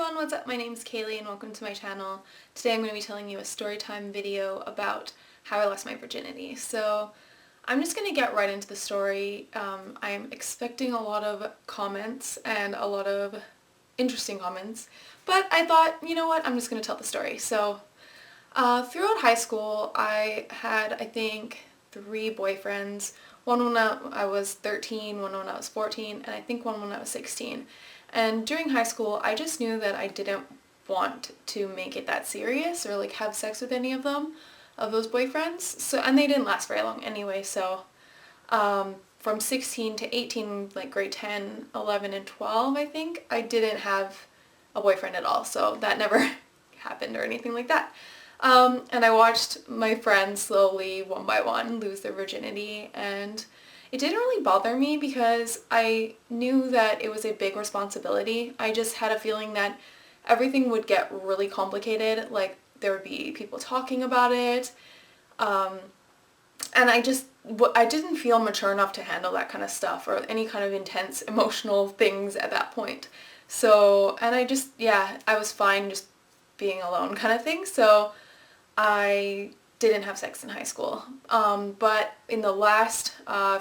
everyone, what's up? My name's Kaylee and welcome to my channel. Today I'm going to be telling you a story time video about how I lost my virginity. So I'm just going to get right into the story. I'm expecting a lot of comments and a lot of interesting comments, but I thought, you know what, I'm just going to tell the story. So throughout high school I had, I think, 3 boyfriends. One when I was 13, one when I was 14, and I think one when I was 16. And during high school, I just knew that I didn't want to make it that serious or like have sex with any of them, of those boyfriends. So, and they didn't last very long anyway, so from 16 to 18, like grade 10, 11, and 12, I think, I didn't have a boyfriend at all, so that never happened or anything like that. And I watched my friends slowly, one by one, lose their virginity, and it didn't really bother me because I knew that it was a big responsibility. I just had a feeling that everything would get really complicated, like there would be people talking about it, and I didn't feel mature enough to handle that kind of stuff or any kind of intense emotional things at that point. So, and I just, yeah, I was fine just being alone kind of thing, so I didn't have sex in high school. But in the last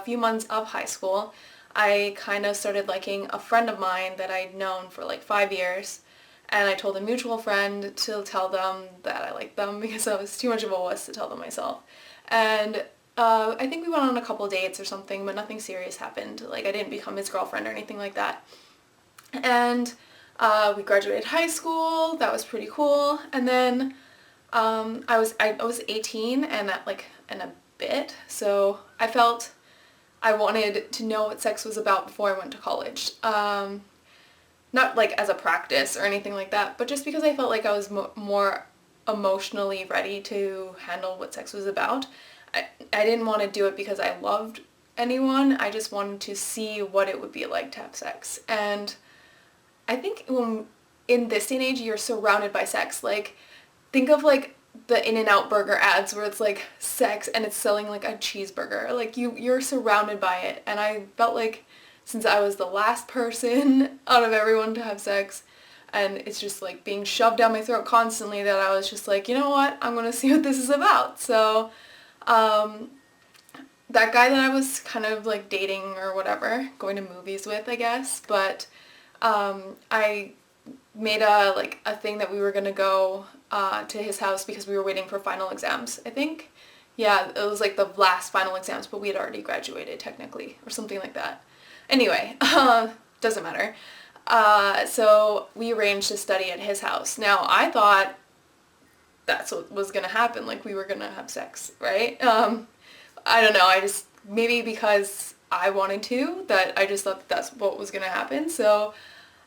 few months of high school, I kind of started liking a friend of mine that I'd known for like 5 years, and I told a mutual friend to tell them that I liked them because I was too much of a wuss to tell them myself. And I think we went on a couple dates or something, but nothing serious happened. Like I didn't become his girlfriend or anything like that. And we graduated high school. That was pretty cool. And then I was 18 and a bit, so I felt I wanted to know what sex was about before I went to college. Not like as a practice or anything like that, but just because I felt like I was more emotionally ready to handle what sex was about. I didn't want to do it because I loved anyone. I just wanted to see what it would be like to have sex. And I think in this day and age, you're surrounded by sex. Like, think of like the In-N-Out burger ads where it's like sex and it's selling like a cheeseburger. Like you're surrounded by it. And I felt like since I was the last person out of everyone to have sex and it's just like being shoved down my throat constantly, that I was just like, you know what, I'm gonna see what this is about. So that guy that I was kind of like dating or whatever, going to movies with, I guess, but I made a thing that we were gonna go to his house because we were waiting for final exams, I think. Yeah, it was like the last final exams, but we had already graduated technically, or something like that. Anyway, doesn't matter. So we arranged to study at his house. Now, I thought that's what was gonna happen, like we were gonna have sex, right? I don't know, I just, maybe because I wanted to, that I just thought that's what was gonna happen. So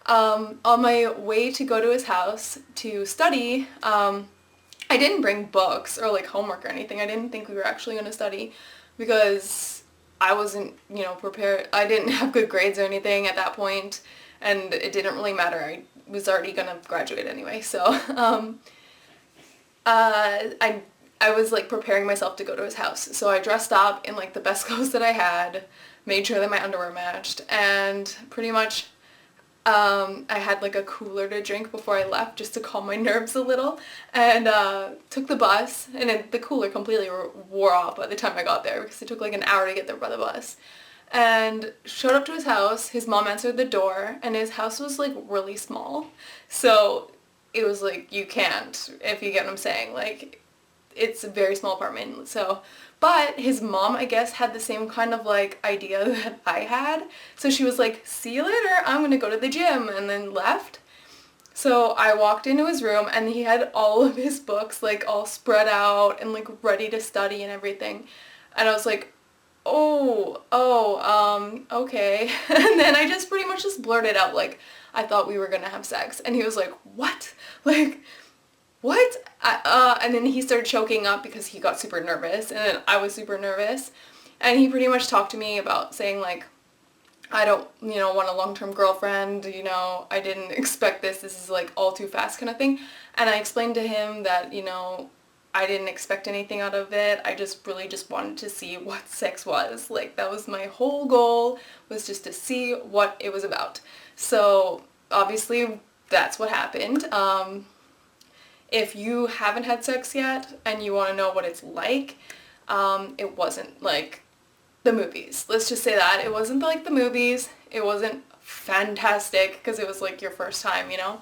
on my way to go to his house to study, I didn't bring books or like homework or anything. I didn't think we were actually going to study because I wasn't, prepared. I didn't have good grades or anything at that point, and it didn't really matter. I was already going to graduate anyway, so I was like preparing myself to go to his house. So I dressed up in like the best clothes that I had, made sure that my underwear matched, and pretty much I had like a cooler to drink before I left just to calm my nerves a little, and took the bus, and the cooler completely wore off by the time I got there because it took like an hour to get there by the bus, and showed up to his house. His mom answered the door, and his house was like really small, so it was like, you can't, if you get what I'm saying, like it's a very small apartment. So, but his mom, I guess, had the same kind of like idea that I had. So she was like, see you later, I'm gonna go to the gym, and then left. So I walked into his room and he had all of his books like all spread out and like ready to study and everything. And I was like, okay. And then I just pretty much just blurted out like, I thought we were gonna have sex. And he was like, what? Like, what? And then he started choking up because he got super nervous, and then I was super nervous, and he pretty much talked to me about saying like, I don't, want a long-term girlfriend, I didn't expect this is like all too fast kind of thing. And I explained to him that, I didn't expect anything out of it. I just really just wanted to see what sex was. Like, that was my whole goal, was just to see what it was about. So obviously that's what happened. If you haven't had sex yet and you want to know what it's like, it wasn't like the movies. Let's just say that. It wasn't like the movies. It wasn't fantastic because it was like your first time, you know?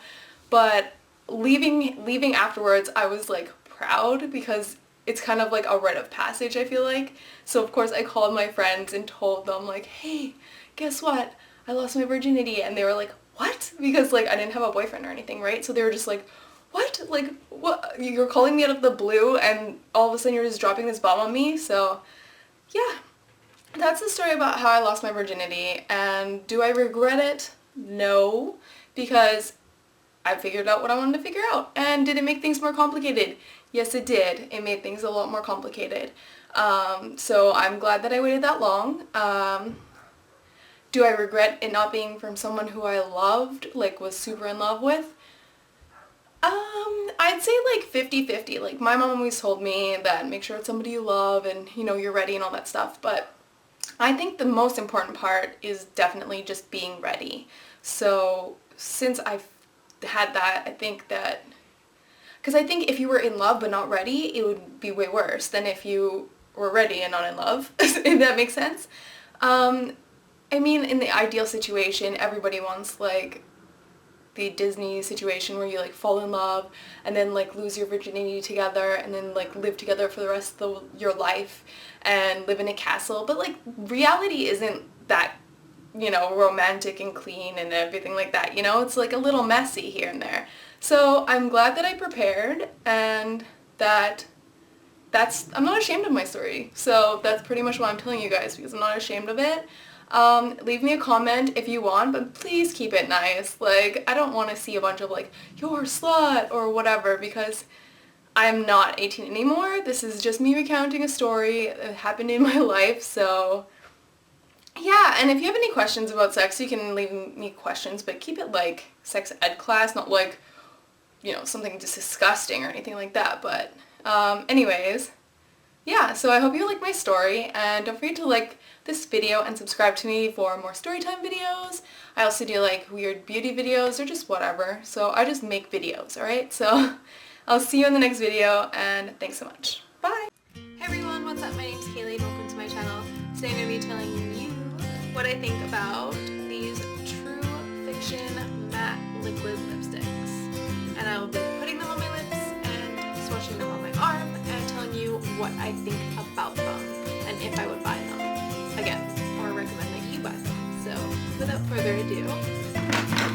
But leaving afterwards, I was like proud because it's kind of like a rite of passage, I feel like. So of course I called my friends and told them like, hey, guess what? I lost my virginity. And they were like, what? Because like I didn't have a boyfriend or anything, right? So they were just like, what? Like, what? You're calling me out of the blue and all of a sudden you're just dropping this bomb on me? So, yeah. That's the story about how I lost my virginity. And do I regret it? No. Because I figured out what I wanted to figure out. And did it make things more complicated? Yes, it did. It made things a lot more complicated. So I'm glad that I waited that long. Do I regret it not being from someone who I loved, like was super in love with? I'd say like 50-50. Like my mom always told me that make sure it's somebody you love and you know you're ready and all that stuff. But I think the most important part is definitely just being ready. So since I've had that, I think that, because I think if you were in love but not ready, it would be way worse than if you were ready and not in love, if that makes sense. I mean, in the ideal situation, everybody wants like the Disney situation where you like fall in love and then like lose your virginity together and then like live together for the rest of your life and live in a castle. But like reality isn't that, you know, romantic and clean and everything like that, you know? It's like a little messy here and there. So I'm glad that I prepared and I'm not ashamed of my story. So that's pretty much what I'm telling you guys because I'm not ashamed of it. Leave me a comment if you want, but please keep it nice. Like, I don't want to see a bunch of like, you're a slut or whatever because I'm not 18 anymore. This is just me recounting a story that happened in my life, so yeah. And if you have any questions about sex, you can leave me questions, but keep it like sex ed class, not like, you know, something just disgusting or anything like that. But anyways, yeah, so I hope you like my story, and don't forget to like this video and subscribe to me for more storytime videos. I also do like weird beauty videos or just whatever, so I just make videos, alright? So I'll see you in the next video, and thanks so much. Bye! Hey everyone, what's up? My name's Kaylee and welcome to my channel. Today I'm going to be telling you what I think about these true fiction matte liquid lipsticks. And I will be putting them on my lips and swatching them on my arm and telling you what I think about them and if I would buy them again or recommend that you buy them. So without further ado,